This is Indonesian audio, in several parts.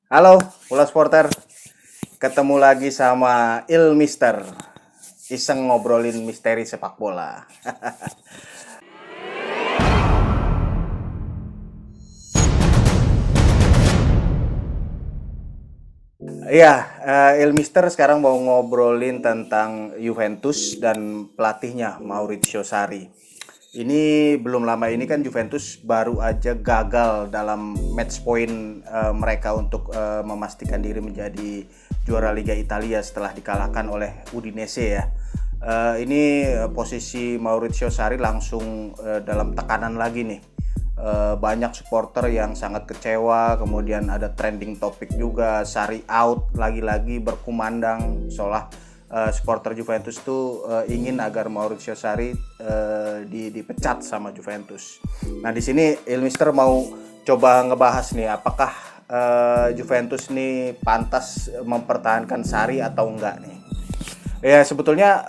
Halo, Bola Sporter. Ketemu lagi sama Mister. Iseng ngobrolin misteri sepak bola. Iya, Mister sekarang mau ngobrolin tentang Juventus dan pelatihnya Maurizio Sarri. Ini belum lama ini kan Juventus baru aja gagal dalam match point mereka untuk memastikan diri menjadi juara Liga Italia setelah dikalahkan oleh Udinese ya. Ini posisi Maurizio Sarri langsung dalam tekanan lagi nih. Banyak supporter yang sangat kecewa, kemudian ada trending topik juga, Sarri out lagi-lagi berkumandang seolah supporter Juventus tuh ingin agar Maurizio Sarri dipecat sama Juventus. Nah di sini Ilmister mau coba ngebahas nih apakah Juventus nih pantas mempertahankan Sarri atau enggak nih. Ya sebetulnya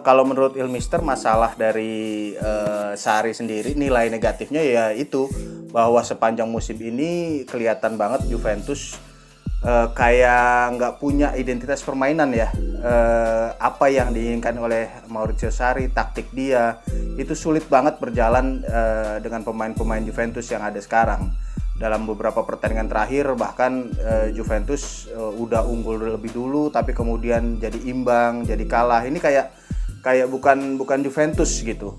kalau menurut Ilmister masalah dari Sarri sendiri nilai negatifnya ya itu bahwa sepanjang musim ini kelihatan banget Juventus kayak nggak punya identitas permainan ya. Apa yang diinginkan oleh Maurizio Sarri, taktik dia itu sulit banget berjalan dengan pemain-pemain Juventus yang ada sekarang. Dalam beberapa pertandingan terakhir bahkan Juventus udah unggul lebih dulu tapi kemudian jadi imbang, jadi kalah. Ini kayak kayak bukan Juventus gitu.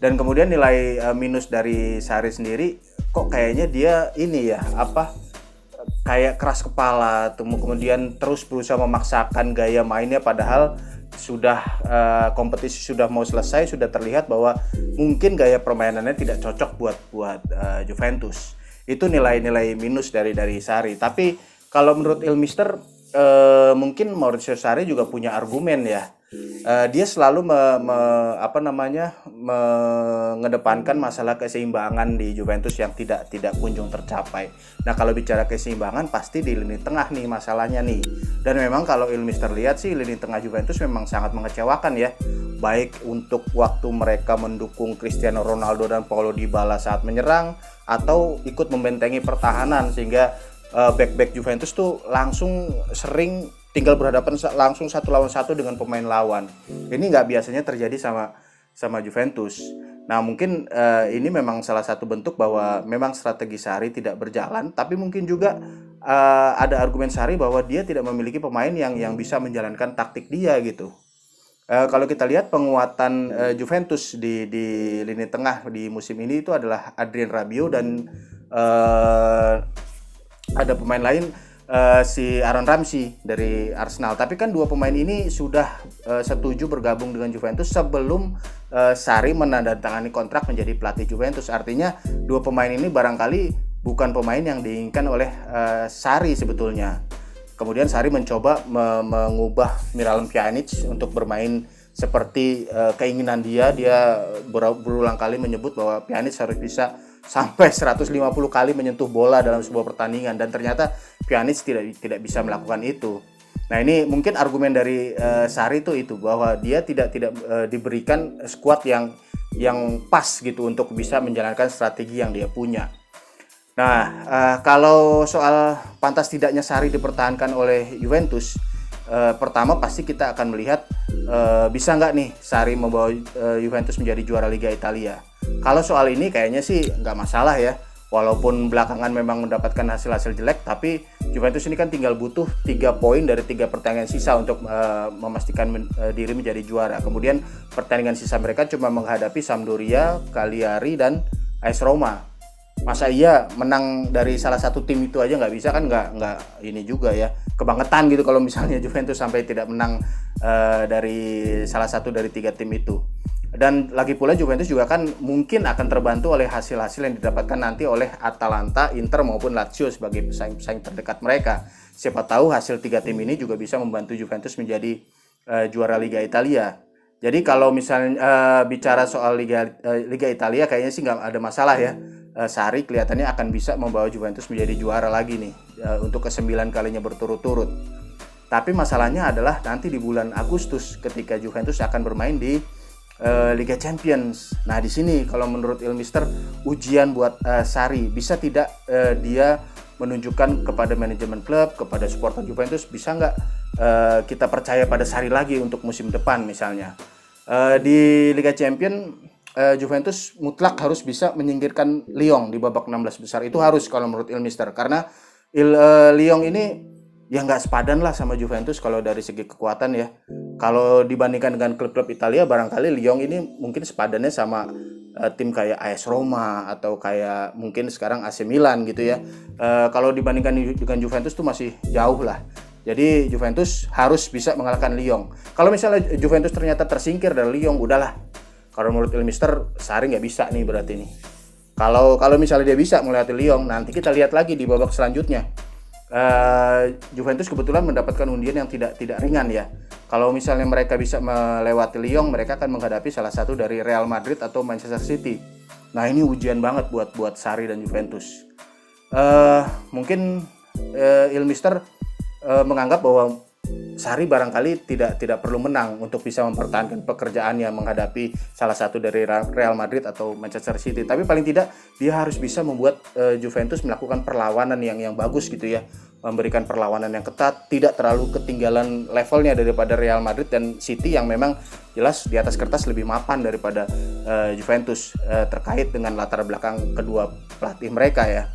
Dan kemudian nilai minus dari Sarri sendiri kok kayaknya dia ini ya kayak keras kepala, kemudian terus berusaha memaksakan gaya mainnya padahal sudah kompetisi sudah mau selesai, sudah terlihat bahwa mungkin gaya permainannya tidak cocok buat Juventus. Itu nilai-nilai minus dari Sarri. Tapi kalau menurut Ilmister mungkin Maurizio Sarri juga punya argumen ya. Dia selalu mengedepankan masalah keseimbangan di Juventus yang tidak kunjung tercapai. Nah kalau bicara keseimbangan pasti di lini tengah nih masalahnya nih. Dan memang kalau Ilmister lihat sih lini tengah Juventus memang sangat mengecewakan ya. Baik untuk waktu mereka mendukung Cristiano Ronaldo dan Paulo Dybala saat menyerang atau ikut membentengi pertahanan sehingga back-back Juventus tuh langsung sering tinggal berhadapan langsung satu lawan satu dengan pemain lawan. Ini nggak biasanya terjadi sama Juventus. Nah mungkin ini memang salah satu bentuk bahwa memang strategi Sarri tidak berjalan, tapi mungkin juga ada argumen Sarri bahwa dia tidak memiliki pemain yang bisa menjalankan taktik dia gitu. Kalau kita lihat penguatan Juventus di lini tengah di musim ini itu adalah Adrien Rabiot dan ada pemain lain si Aaron Ramsey dari Arsenal. Tapi kan dua pemain ini sudah setuju bergabung dengan Juventus sebelum Sarri menandatangani kontrak menjadi pelatih Juventus. Artinya dua pemain ini barangkali bukan pemain yang diinginkan oleh Sarri sebetulnya. Kemudian Sarri mencoba mengubah Miralem Pjanic untuk bermain seperti keinginan dia. Dia berulang kali menyebut bahwa Pjanic harus bisa sampai 150 kali menyentuh bola dalam sebuah pertandingan dan ternyata Pjanic tidak bisa melakukan itu. Nah, ini mungkin argumen dari Sarri itu bahwa dia tidak diberikan skuad yang pas gitu untuk bisa menjalankan strategi yang dia punya. Nah, kalau soal pantas tidaknya Sarri dipertahankan oleh Juventus, pertama pasti kita akan melihat bisa nggak nih Sarri membawa Juventus menjadi juara Liga Italia. Kalau soal ini kayaknya sih nggak masalah ya. Walaupun belakangan memang mendapatkan hasil-hasil jelek, tapi Juventus ini kan tinggal butuh 3 poin dari 3 pertandingan sisa untuk memastikan diri menjadi juara. Kemudian pertandingan sisa mereka cuma menghadapi Sampdoria, Cagliari, dan AS Roma. Masa iya menang dari salah satu tim itu aja nggak bisa kan, nggak ini juga ya, kebangetan gitu kalau misalnya Juventus sampai tidak menang dari salah satu dari 3 tim itu. Dan lagi pula Juventus juga kan mungkin akan terbantu oleh hasil-hasil yang didapatkan nanti oleh Atalanta, Inter maupun Lazio sebagai pesaing-pesaing terdekat mereka. Siapa tahu hasil 3 tim ini juga bisa membantu Juventus menjadi juara Liga Italia. Jadi kalau misalnya bicara soal Liga Italia kayaknya sih nggak ada masalah ya. Sarri kelihatannya akan bisa membawa Juventus menjadi juara lagi nih untuk ke-9 kalinya berturut-turut. Tapi masalahnya adalah nanti di bulan Agustus ketika Juventus akan bermain di Liga Champions. Nah di sini kalau menurut Ilmister ujian buat Sarri bisa tidak dia menunjukkan kepada manajemen klub, kepada supporter Juventus, bisa nggak kita percaya pada Sarri lagi untuk musim depan misalnya. Di Liga Champions Juventus mutlak harus bisa menyingkirkan Lyon di babak 16 besar. Itu harus kalau menurut Ilmister, karena Lyon ini ya nggak sepadan lah sama Juventus kalau dari segi kekuatan ya. Kalau dibandingkan dengan klub-klub Italia, barangkali Lyon ini mungkin sepadannya sama tim kayak AS Roma atau kayak mungkin sekarang AC Milan gitu ya. Kalau dibandingkan dengan Juventus tuh masih jauh lah. Jadi Juventus harus bisa mengalahkan Lyon. Kalau misalnya Juventus ternyata tersingkir dari Lyon, udahlah. Kalau menurut Ilmister, Sarri nggak bisa nih berarti nih. Kalau misalnya dia bisa melewati Lyon, nanti kita lihat lagi di babak selanjutnya. Juventus kebetulan mendapatkan undian yang tidak ringan ya. Kalau misalnya mereka bisa melewati Lyon, mereka akan menghadapi salah satu dari Real Madrid atau Manchester City. Nah ini ujian banget buat Sarri dan Juventus. Mungkin Ilmister menganggap bahwa Sarri barangkali tidak perlu menang untuk bisa mempertahankan pekerjaannya menghadapi salah satu dari Real Madrid atau Manchester City. Tapi paling tidak dia harus bisa membuat Juventus melakukan perlawanan yang bagus gitu ya, memberikan perlawanan yang ketat, tidak terlalu ketinggalan levelnya daripada Real Madrid dan City yang memang jelas di atas kertas lebih mapan daripada Juventus terkait dengan latar belakang kedua pelatih mereka ya.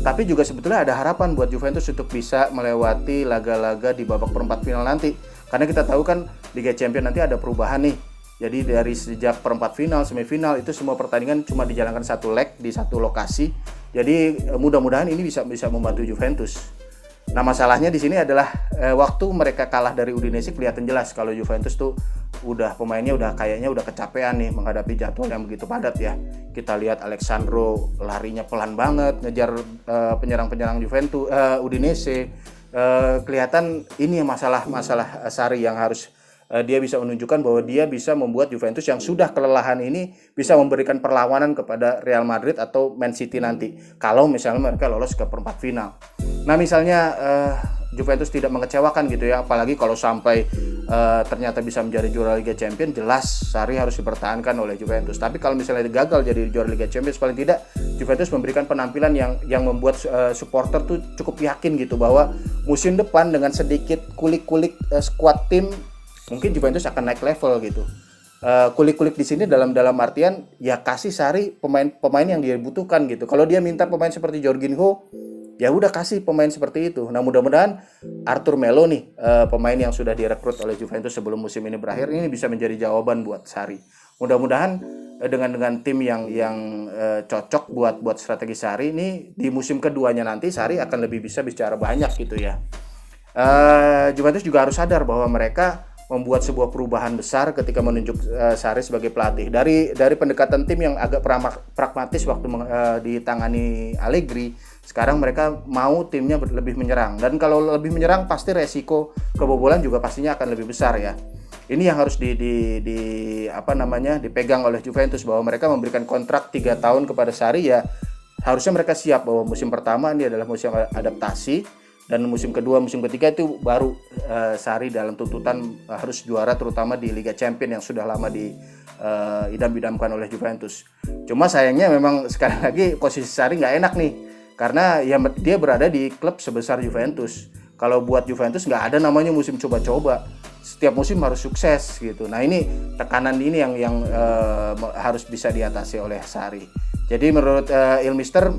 Tapi juga sebetulnya ada harapan buat Juventus untuk bisa melewati laga-laga di babak perempat final nanti, karena kita tahu kan Liga Champions nanti ada perubahan nih. Jadi dari sejak perempat final, semifinal itu semua pertandingan cuma dijalankan satu leg di satu lokasi. Jadi mudah-mudahan ini bisa membantu Juventus. Nah masalahnya di sini adalah waktu mereka kalah dari Udinese kelihatan jelas kalau Juventus tuh pemainnya kayaknya udah kecapean nih menghadapi jadwal yang begitu padat ya. Kita lihat Alexandro larinya pelan banget ngejar penyerang-penyerang Juventus Udinese. Kelihatan ini masalah Sarri yang harus dia bisa menunjukkan bahwa dia bisa membuat Juventus yang sudah kelelahan ini bisa memberikan perlawanan kepada Real Madrid atau Man City nanti kalau misalnya mereka lolos ke perempat final. Nah misalnya Juventus tidak mengecewakan gitu ya, apalagi kalau sampai ternyata bisa menjadi juara Liga Champions, jelas Sarri harus dipertahankan oleh Juventus. Tapi kalau misalnya gagal jadi juara Liga Champions, paling tidak Juventus memberikan penampilan yang membuat supporter tuh cukup yakin gitu bahwa musim depan dengan sedikit kulik-kulik squad tim mungkin Juventus akan naik level gitu. Kulik-kulik di sini dalam artian ya kasih Sarri pemain yang dia butuhkan gitu. Kalau dia minta pemain seperti Jorginho, ya udah kasih pemain seperti itu. Nah mudah-mudahan Arthur Melo nih pemain yang sudah direkrut oleh Juventus sebelum musim ini berakhir ini bisa menjadi jawaban buat Sarri. Mudah-mudahan dengan tim yang cocok buat strategi Sarri ini di musim keduanya nanti Sarri akan lebih bisa bicara banyak gitu ya. Juventus juga harus sadar bahwa mereka membuat sebuah perubahan besar ketika menunjuk Sarri sebagai pelatih. Dari pendekatan tim yang agak pragmatis waktu ditangani Allegri, sekarang mereka mau timnya lebih menyerang. Dan kalau lebih menyerang pasti resiko kebobolan juga pastinya akan lebih besar ya. Ini yang harus dipegang oleh Juventus, bahwa mereka memberikan kontrak 3 tahun kepada Sarri ya. Harusnya mereka siap bahwa musim pertama ini adalah musim adaptasi. Dan musim kedua, musim ketiga itu baru Sarri dalam tuntutan harus juara, terutama di Liga Champions yang sudah lama idam-idamkan oleh Juventus. Cuma sayangnya memang sekali lagi posisi Sarri nggak enak nih, karena ya dia berada di klub sebesar Juventus. Kalau buat Juventus nggak ada namanya musim coba-coba, setiap musim harus sukses gitu. Nah ini tekanan ini yang harus bisa diatasi oleh Sarri. Jadi menurut Ilmister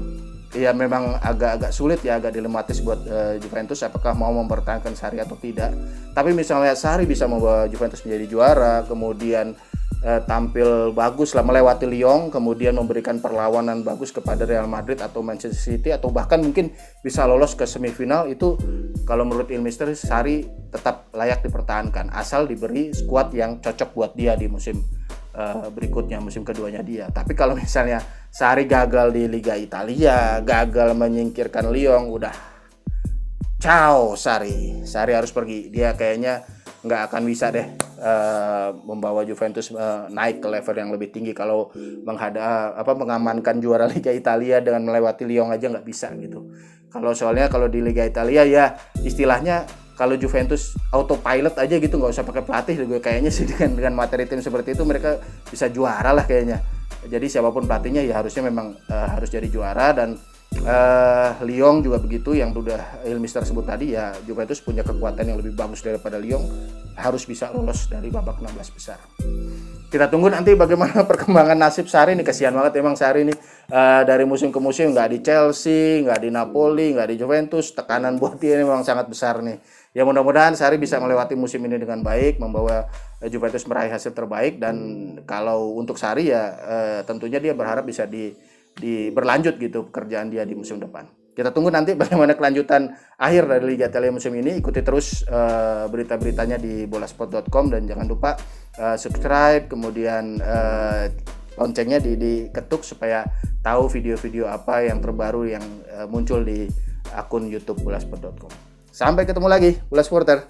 ya memang agak sulit ya, agak dilematis buat Juventus apakah mau mempertahankan Sarri atau tidak. Tapi misalnya Sarri bisa membawa Juventus menjadi juara, kemudian tampil bagus lah melewati Lyon, kemudian memberikan perlawanan bagus kepada Real Madrid atau Manchester City, atau bahkan mungkin bisa lolos ke semifinal, itu kalau menurut Ilmister Sarri tetap layak dipertahankan asal diberi skuad yang cocok buat dia di musim berikutnya, musim keduanya dia. Tapi kalau misalnya Sarri gagal di Liga Italia, gagal menyingkirkan Lyon, udah ciao Sarri harus pergi. Dia kayaknya nggak akan bisa deh membawa Juventus naik ke level yang lebih tinggi kalau mengamankan juara Liga Italia dengan melewati Lyon aja nggak bisa gitu. Kalau di Liga Italia ya istilahnya kalau Juventus autopilot aja gitu, nggak usah pakai pelatih juga kayaknya sih, dengan materi tim seperti itu mereka bisa juara lah kayaknya. Jadi siapapun pelatihnya ya harusnya memang harus jadi juara. Dan Lyon juga begitu, yang sudah Ilmister sebut tadi ya, Juventus punya kekuatan yang lebih bagus daripada Lyon, harus bisa lolos dari babak 16 besar. Kita tunggu nanti bagaimana perkembangan nasib Sarri nih. Kasihan banget emang Sarri nih, dari musim ke musim nggak di Chelsea, nggak di Napoli, nggak di Juventus. Tekanan buat dia ini memang sangat besar nih. Ya mudah-mudahan Sarri bisa melewati musim ini dengan baik, membawa Juventus meraih hasil terbaik. Dan kalau untuk Sarri ya tentunya dia berharap bisa berlanjut gitu pekerjaan dia di musim depan. Kita tunggu nanti bagaimana kelanjutan akhir dari Liga Italia musim ini. Ikuti terus berita-beritanya di bolasport.com, dan jangan lupa subscribe, kemudian loncengnya diketuk supaya tahu video-video apa yang terbaru yang muncul di akun YouTube bolasport.com. Sampai ketemu lagi, Bola Supporter.